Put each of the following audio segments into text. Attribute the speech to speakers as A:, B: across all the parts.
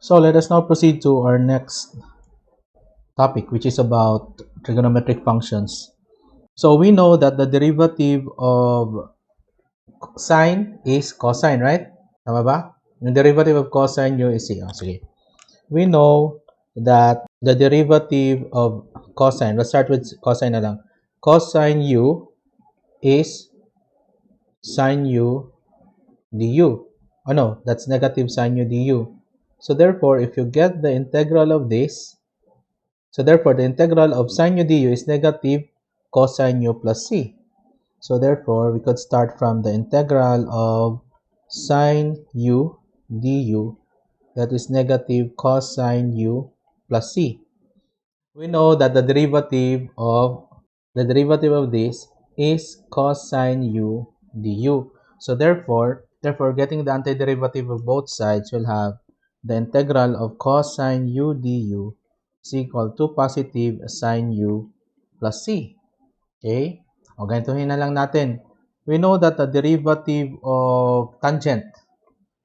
A: So let us now proceed to our next topic, which is about trigonometric functions. So we know that the derivative of sine is cosine, right? Tama ba? The derivative of cosine u is c. Oh, sige. We know that the derivative of cosine, let's start with cosine na lang. Cosine u is sine u du. Oh no, that's negative sine u du. So therefore, if you get the integral of this, so therefore, the integral of sine u du is negative cosine u plus c. So therefore, we could start from the integral of sine u du, that is negative cosine u plus c. We know that the derivative of this is cosine u du. So therefore, getting the antiderivative of both sides will have the integral of cosine u du is equal to positive sine u plus c. Okay? O, ganituhin na lang natin. We know that the derivative of tangent,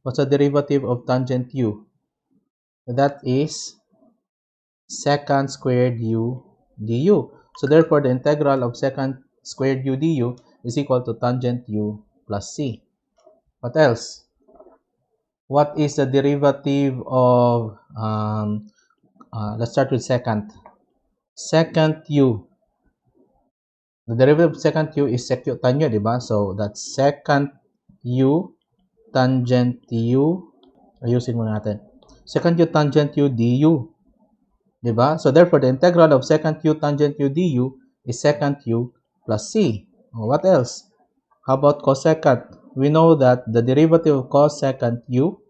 A: what's the derivative of tangent u? That is secant squared u du. So therefore, the integral of secant squared u du is equal to tangent u plus c. What else? What is the derivative of, let's start with secant. Secant u. The derivative of secant u is secant u, di ba? So that's secant u tangent u. Ayusin muna natin. Secant u tangent u du. Diba? So therefore, the integral of secant u tangent u du is secant u plus c. What else? How about cosecant? We know that the derivative of cosecant u,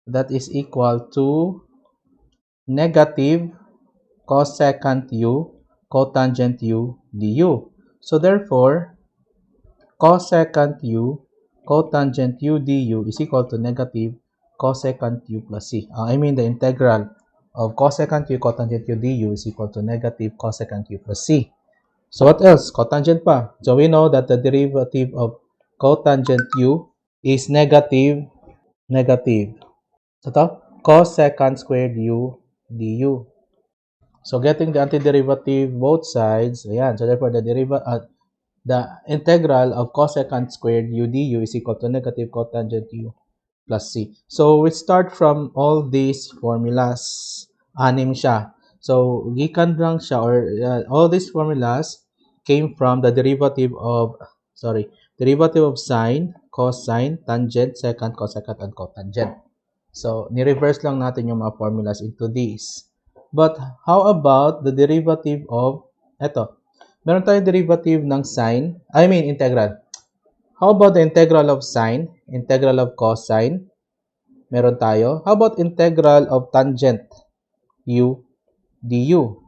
A: that is equal to negative cosecant u cotangent u du. So therefore, cosecant u cotangent u du is equal to negative cosecant u plus c. I mean the integral of cosecant u cotangent u du is equal to negative cosecant u plus c. So what else? Cotangent pa. So we know that the derivative of cotangent u is negative. So to, cosecant squared u du. So getting the antiderivative both sides, ayan. So therefore the integral of cosecant squared u du is equal to negative cotangent u plus c. So we start from all these formulas. Anim siya. So gikan lang siya, or all these formulas came from the derivative of sine, cosine, tangent, secant, cosecant, and cotangent. So ni-reverse lang natin yung mga formulas into these. But how about the derivative of eto? Meron tayong derivative ng sine, integral. How about the integral of sine, integral of cosine? Meron tayo. How about integral of tangent u du?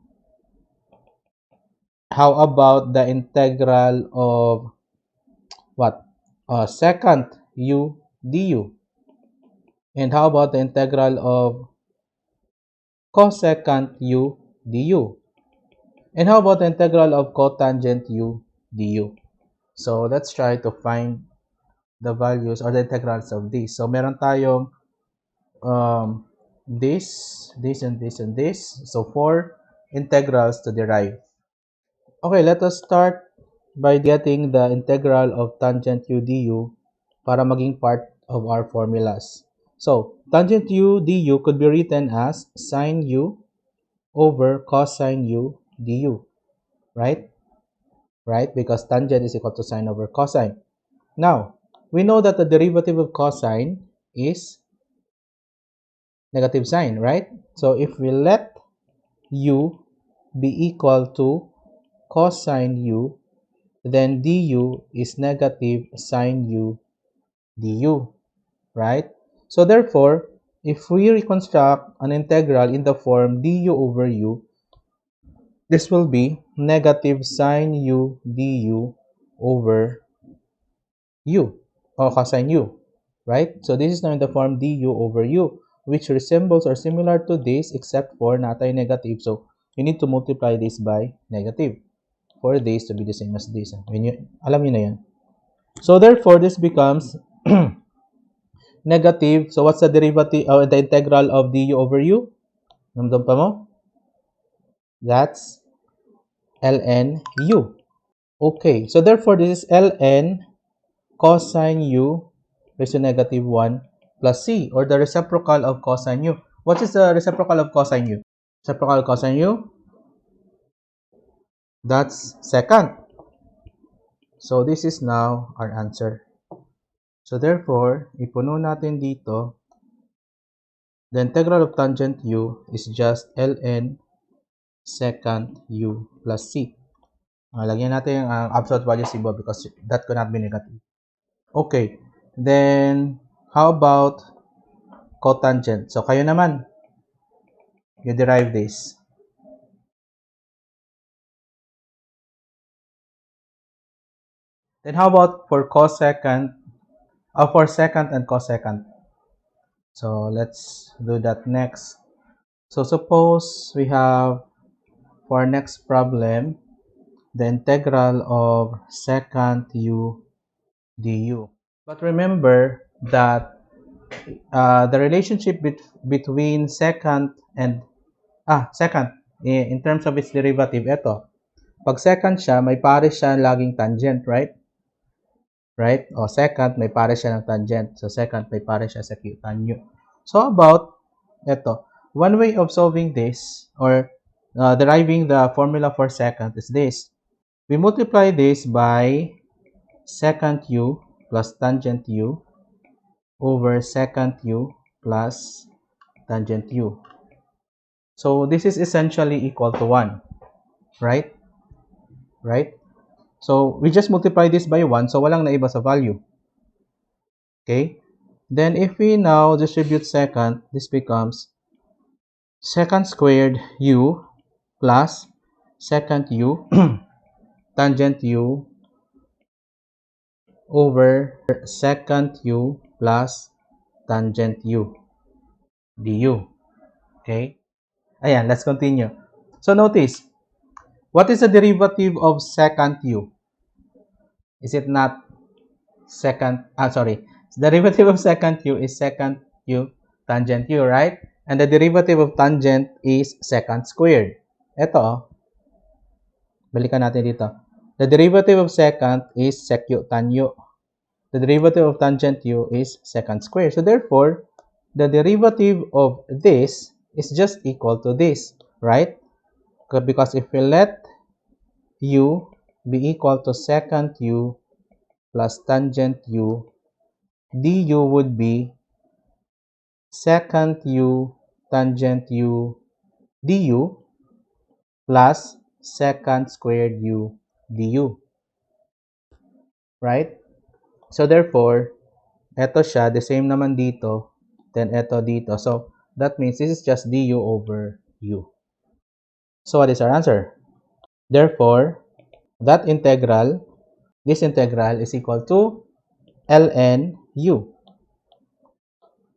A: How about the integral of what? Secant u du? And how about the integral of cosecant u du? And how about the integral of cotangent u du? So let's try to find the values or the integrals of these. So meron tayong this, and this, and this. So 4 integrals to derive. Okay, let us start by getting the integral of tangent u du para maging part of our formulas. So, tangent u du could be written as sine u over cosine u du, right? Right? Because tangent is equal to sine over cosine. Now, we know that the derivative of cosine is negative sine, right? So, if we let u be equal to cosine u, then du is negative sine u du, right? So therefore, if we reconstruct an integral in the form du over u, this will be negative sine u du over u, or cosine u, right? So this is now in the form du over u, which resembles or similar to this except for natay negative. So you need to multiply this by negative for this to be the same as this. Alam niyo na yan. So therefore, this becomes negative. So, what's the derivative, the integral of du over u? Namdam pa mo? That's ln u. Okay, so therefore, this is ln cosine u raised to negative 1 plus c, or the reciprocal of cosine u. What is the reciprocal of cosine u? Reciprocal of cosine u? That's secant. So, this is now our answer. So, therefore, ipuno natin dito, the integral of tangent u is just ln secant u plus c. Lagyan natin yung absolute value si Bob because that cannot be negative. Okay. Then, how about cotangent? So, kayo naman, you derive this. Then, how about for cosecant, for secant and cosecant? So, let's do that next. So, suppose we have, for our next problem, the integral of secant u du. But remember that the relationship between secant and secant in terms of its derivative, ito. Pag secant siya, may pares siya laging tangent, right? Right? O secant, may pares siya ng tangent. So secant, may pares siya sa tan u. So about ito. One way of solving this or deriving the formula for secant is this. We multiply this by secant u plus tangent u over secant u plus tangent u. So this is essentially equal to 1, right? Right? So we just multiply this by 1, so walang naiba sa value. Okay? Then if we now distribute secant, this becomes secant squared u plus secant u tangent u over secant u plus tangent u du. Okay? Ayan, let's continue. So notice, what is the derivative of secant u? Is it not secant, sorry, derivative of secant u is secant u tangent u, right? And the derivative of tangent is secant squared. Ito, balikan natin dito. The derivative of secant is sec u tan u. The derivative of tangent u is secant squared. So therefore, the derivative of this is just equal to this, right? Because if we let u be equal to secant u plus tangent u, du would be secant u tangent u du plus secant squared u du. Right? So therefore, eto siya, the same naman dito, then eto dito. So that means this is just du over u. So what is our answer? Therefore, this integral is equal to ln u,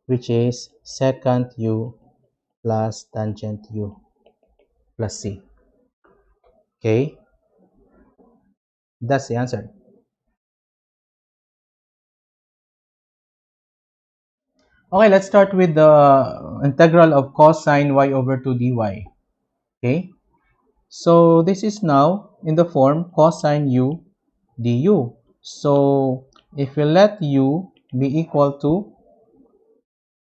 A: which is secant u plus tangent u plus c. Okay? That's the answer. Okay, let's start with the integral of cosine y over 2 dy. Okay? So, this is now in the form cosine u du. So, if we let u be equal to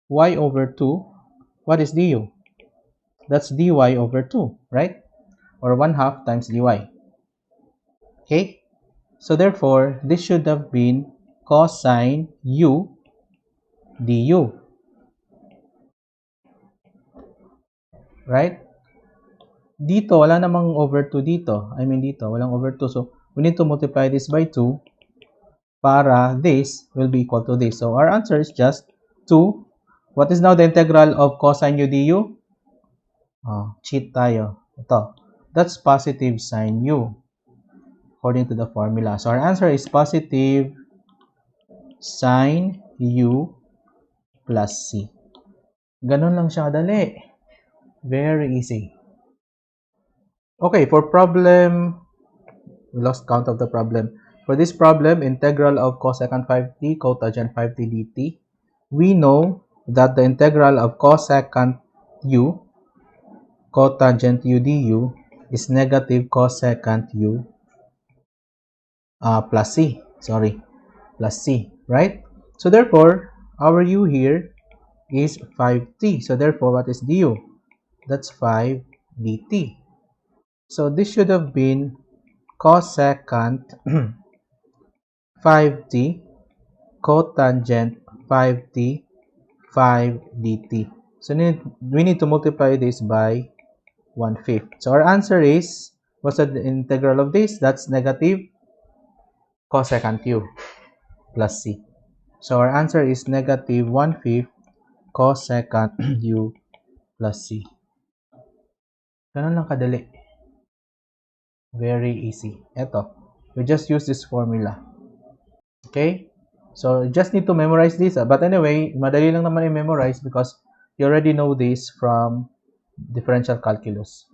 A: y over 2, what is du? That's dy over 2, right? Or 1/2 times dy. Okay? So, therefore, this should have been cosine u du. Right? Dito, wala namang over 2 dito. I mean dito, walang over 2. So, we need to multiply this by 2 para this will be equal to this. So, our answer is just 2. What is now the integral of cosine u du? Cheat tayo. Ito. That's positive sine u according to the formula. So, our answer is positive sine u plus c. Ganun lang siya kadali. Very easy. Okay, for problem, we lost count of the problem. For this problem, integral of cosecant 5t, cotangent 5t dt. we know that the integral of cosecant u, cotangent u du, is negative cosecant u plus c. Sorry, plus c, right? So therefore, our u here is 5t. So therefore, what is du? That's 5 dt. So this should have been cosecant 5t cotangent 5t 5 dt. So we need to multiply this by 1/5. So our answer is, what's the integral of this? That's negative cosecant u plus c. So our answer is negative 1/5 cosecant u plus c. Ganun lang kadali. Very easy. Eto, we just use this formula. Okay? So, you just need to memorize this. But anyway, madali lang naman i-memorize because you already know this from differential calculus.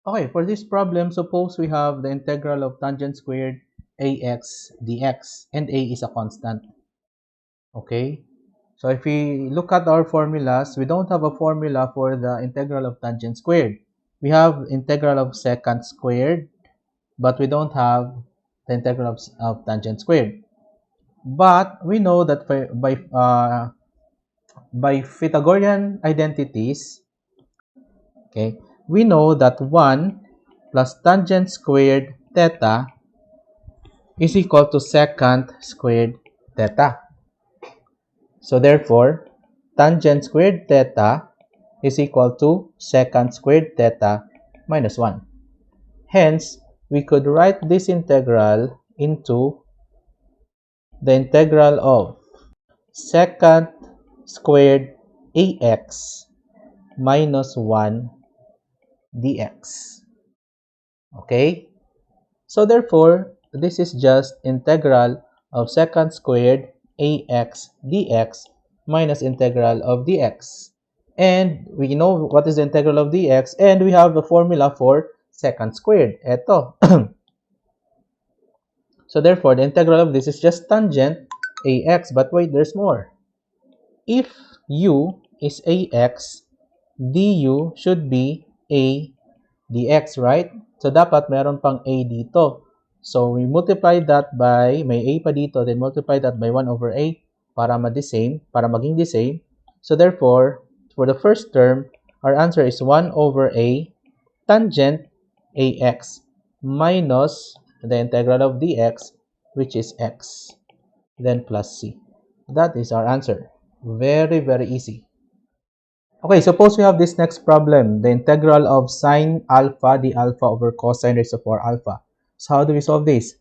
A: Okay, for this problem, suppose we have the integral of tangent squared ax dx, and a is a constant. Okay? So, if we look at our formulas, we don't have a formula for the integral of tangent squared. We have integral of secant squared, but we don't have the integral of tangent squared. But we know that by Pythagorean identities, okay, we know that 1 plus tangent squared theta is equal to secant squared theta. So therefore, tangent squared theta is equal to secant squared theta minus 1. Hence, we could write this integral into the integral of secant squared ax minus 1 dx. Okay? So therefore, this is just integral of secant squared ax dx minus integral of dx. And we know what is the integral of dx, and we have the formula for secant squared. Eto. So therefore, the integral of this is just tangent ax. But wait, there's more. If u is ax, du should be a dx, right? So, dapat meron pang a dito. So, we multiply that by, may a pa dito, then multiply that by 1 over a para maging the same. So, therefore, for the first term, our answer is 1 over a tangent ax minus the integral of dx, which is x, then plus c. That is our answer. Very, very easy. Okay, suppose we have this next problem, the integral of sine alpha d alpha over cosine raised to 4 alpha. So how do we solve this?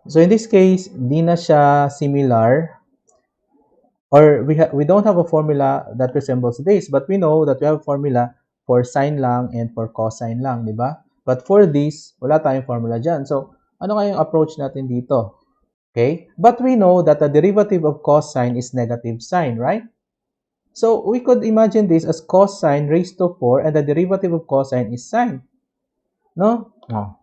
A: So in this case, di na siya similar, or we don't have a formula that resembles this, but we know that we have a formula for sine lang and for cosine lang, di ba? But for this, wala tayong formula dyan. So ano kayong approach natin dito? Okay? But we know that the derivative of cosine is negative sine, right? So we could imagine this as cosine raised to 4, and the derivative of cosine is sine. No? No.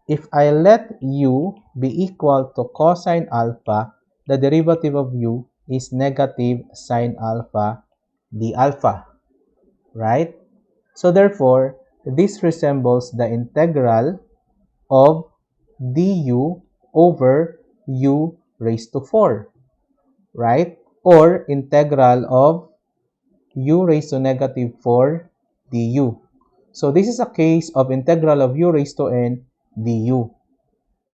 A: If I let u be equal to cosine alpha, the derivative of u is negative sine alpha d alpha. Right? So therefore, this resembles the integral of du over u raised to 4. Right? Or integral of u raised to negative 4 du. So, this is a case of integral of u raised to n du.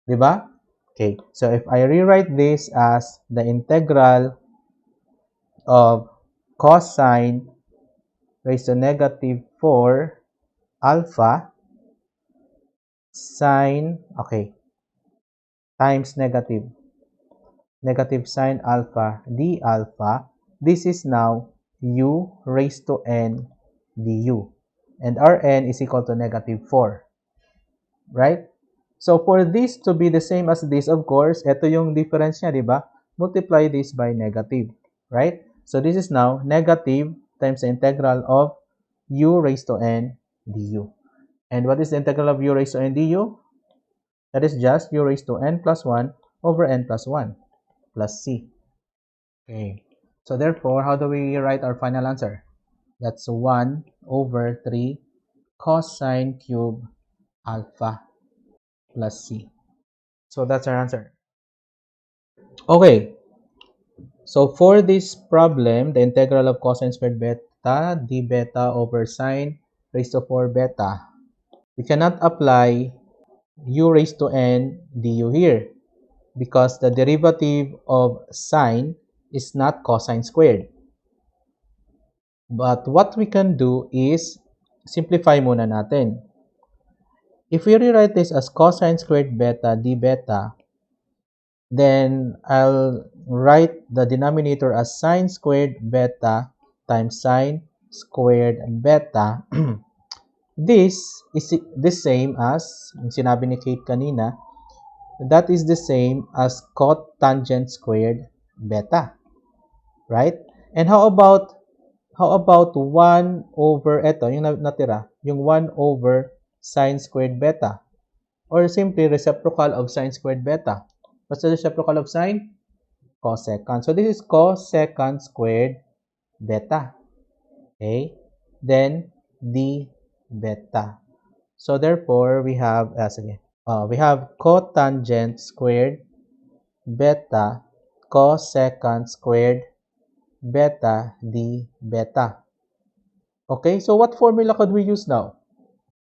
A: Diba? Okay, so if I rewrite this as the integral of cosine raised to negative 4 alpha sine, okay, times negative sine alpha d alpha, this is now u raised to n du. And our n is equal to negative 4. Right? So, for this to be the same as this, of course, ito yung difference niya, di ba? Multiply this by negative. Right? So, this is now negative times the integral of u raised to n du. And what is the integral of u raised to n du? That is just u raised to n plus 1 over n plus 1 plus c. Okay. So therefore, how do we write our final answer? That's 1 over 3 cosine cube alpha plus c. So that's our answer. Okay, so for this problem, the integral of cosine squared beta d beta over sine raised to 4 beta, we cannot apply u raised to n du here because the derivative of sine is not cosine squared. But what we can do is simplify muna natin. If we rewrite this as cosine squared beta d beta, then I'll write the denominator as sine squared beta times sine squared beta. This is the same as, yung sinabi ni Kate kanina, that is the same as cotangent squared beta, right? And how about 1 over, eto, yung natira, yung 1 over sine squared beta, or simply reciprocal of sine squared beta. What's the reciprocal of sine? Cosecant. So this is cosecant squared beta. Okay? Then d beta. So therefore, we have cotangent squared beta cosecant squared beta d beta. Okay, so what formula could we use now?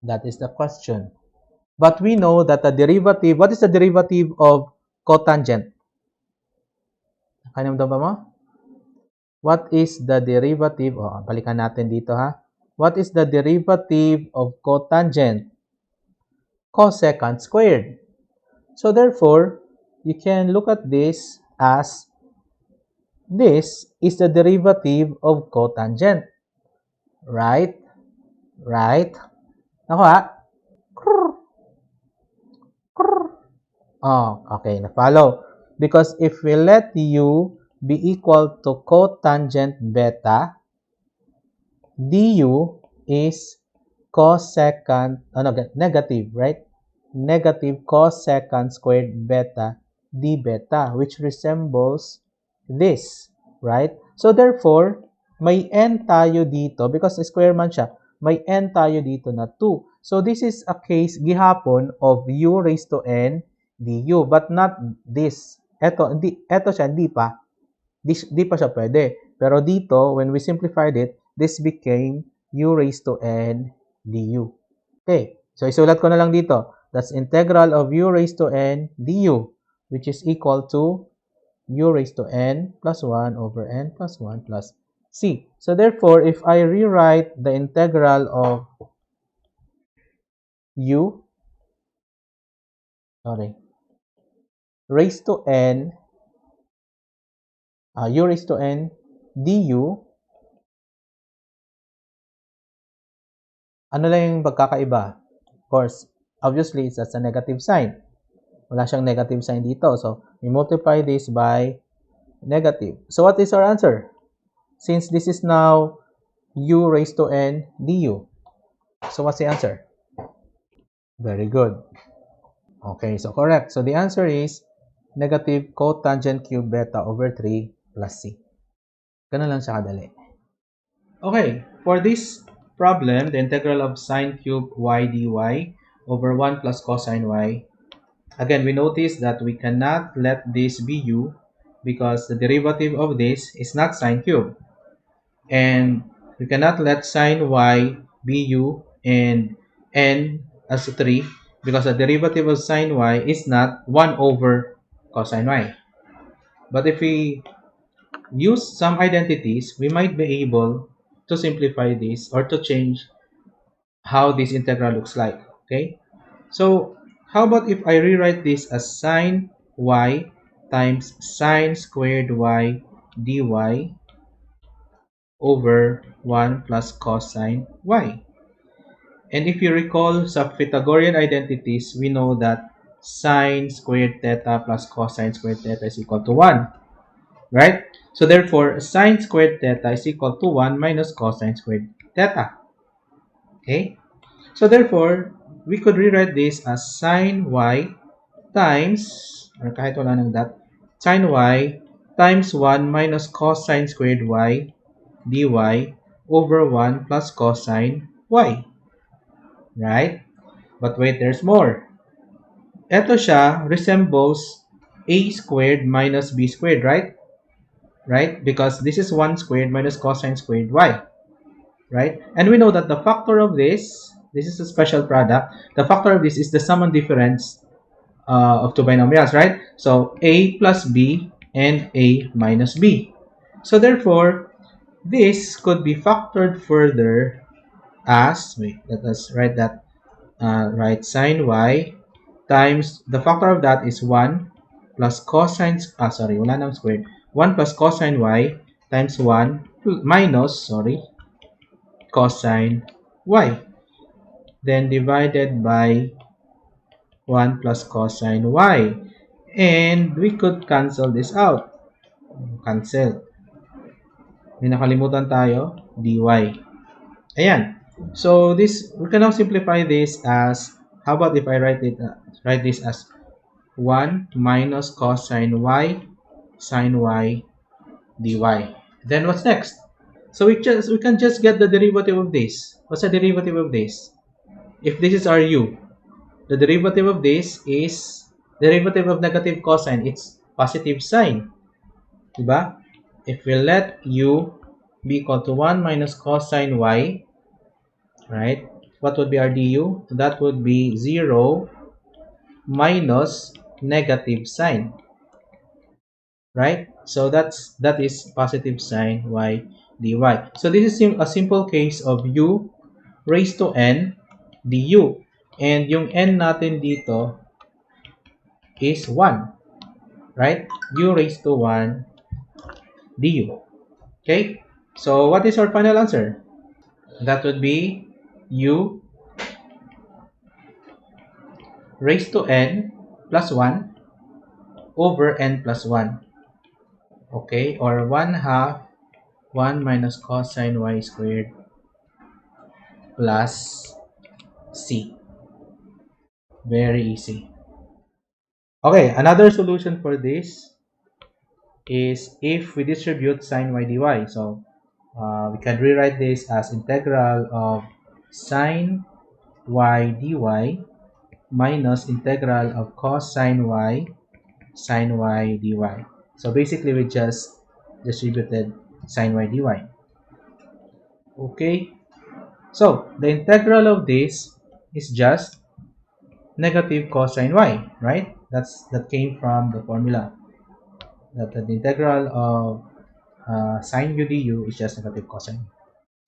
A: That is the question. But we know that the derivative, what is the derivative of cotangent? Kanyang ba mo? What is the derivative? Balikan natin dito ha. What is the derivative of cotangent? Cosecant squared. So therefore, you can look at this as this is the derivative of cotangent. Right? Right? Ako ha? Oh, okay. Na-follow. Because if we let u be equal to cotangent beta, du is cosecant, negative, right? Negative cosecant squared beta d beta, which resembles this, right? So therefore, may n tayo dito, because square man siya, may n tayo dito na 2. So this is a case gihapon of u raised to n du, but not this. Eto siya, hindi pa. Di pa siya pwede. Pero dito, when we simplified it, this became u raised to n du. Okay, so isulat ko na lang dito. That's integral of u raised to n du, which is equal to u raised to n plus 1 over n plus 1 plus c. So therefore, if I rewrite the integral of u, raised to n, u raised to n du, ano lang yung pagkakaiba? Of course, obviously, it's a negative sign. Wala siyang negative sign dito. So, we multiply this by negative. So, what is our answer? Since this is now u raised to n du. So, what's the answer? Very good. Okay, so correct. So, the answer is negative cotangent cube beta over 3 plus c. Ganun lang siya kadali. Okay, for this problem, the integral of sine cube y dy over 1 plus cosine y. Again, we notice that we cannot let this be u because the derivative of this is not sine cube. And we cannot let sine y be u and n as 3 because the derivative of sine y is not 1 over cosine y. But if we use some identities, we might be able to simplify this or to change how this integral looks like. Okay, so how about if I rewrite this as sine y times sine squared y dy over 1 plus cosine y. And if you recall sa Pythagorean identities, we know that sine squared theta plus cosine squared theta is equal to 1. Right? So therefore, sine squared theta is equal to 1 minus cosine squared theta. Okay? So therefore, we could rewrite this as sine y times, or kahit wala nang dot, sine y times 1 minus cosine squared y dy over 1 plus cosine y. Right? But wait, there's more. Ito siya resembles a squared minus b squared, right? Right? Because this is 1 squared minus cosine squared y. Right? And we know that the factor of this is a special product. The factor of this is the sum and difference of two binomials, right? So a plus b and a minus b. So therefore, this could be factored further as, wait, let us write that, write sine y times, the factor of that is 1 plus cosine, sorry, wala nang squared. 1 plus cosine y times 1 minus, sorry, cosine y. Then divided by 1 plus cosine y. And we could cancel this out. Cancel. May nakalimutan tayo, dy. Ayan. So this, we can now simplify this as, how about if I write this as 1 minus cosine y sine y dy. Then what's next? So we can just get the derivative of this. What's the derivative of this? If this is our u, the derivative of this is derivative of negative cosine. It's positive sine. Diba? If we let u be equal to 1 minus cosine y, right? What would be our du? That would be 0 minus negative sine, right? So that is positive sine y dy. So this is a simple case of u raised to n du. And yung n natin dito is 1, right? U raised to 1 du. Okay? So what is our final answer? That would be u raised to n plus 1 over n plus 1. Okay? Or 1 half 1 minus cosine y squared plus c. Very easy. Okay, another solution for this is if we distribute sine y dy. So we can rewrite this as integral of sine y dy minus integral of cosine y sine y dy. So basically we just distributed sine y dy. Okay, so the integral of this is just negative cosine y, right? That came from the formula that the integral of sine u du is just negative cosine.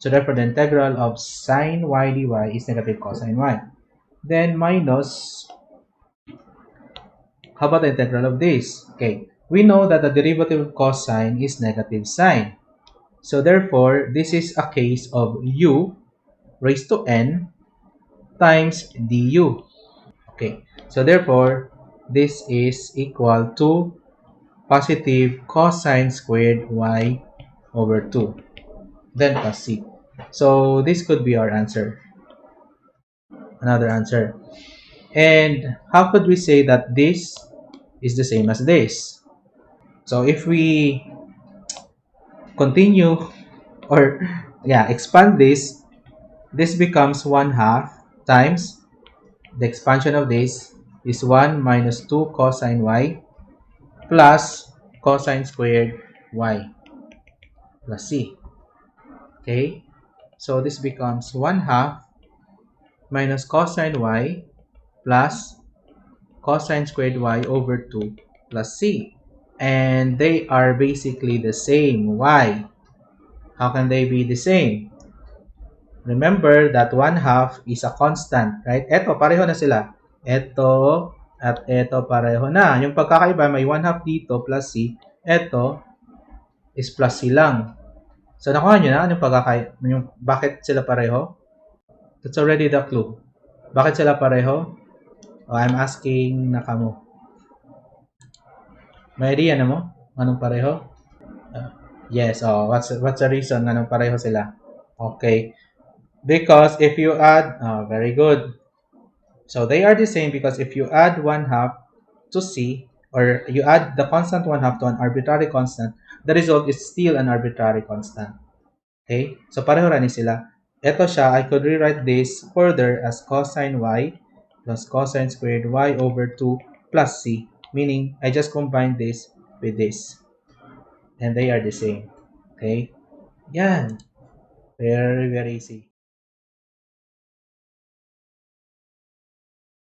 A: So therefore the integral of sine y dy is negative cosine y. Then minus, how about the integral of this? Okay, we know that the derivative of cosine is negative sine. So therefore, this is a case of u raised to n times du. Okay, so therefore, this is equal to positive cosine squared y over 2, then plus c. So this could be our answer. Another answer. And how could we say that this is the same as this? So if we continue or expand this, this becomes 1 half times the expansion of this is 1 minus 2 cosine y plus cosine squared y plus c. Okay, so this becomes 1 half minus cosine y plus cosine squared y over 2 plus c. And they are basically the same. Why? How can they be the same? Remember that 1 half is a constant, right? Eto, pareho na sila. Eto at eto pareho na. Yung pagkakaiba, may 1 half dito plus c. Eto is plus c lang. So, nakuha nyo na yung yung bakit sila pareho? That's already the clue. Bakit sila pareho? Oh, I'm asking Nakamo. May idea na mo? Anong pareho? Yes, what's the reason anong pareho sila? Okay. Because if you add, very good. So they are the same because if you add 1 half to c, or you add the constant 1/2 to an arbitrary constant, the result is still an arbitrary constant. Okay? So pareho rin sila. Ito siya, I could rewrite this further as cosine y plus cosine squared y over 2 plus c. Meaning, I just combine this with this. And they are the same. Okay? Yan. Very, very easy.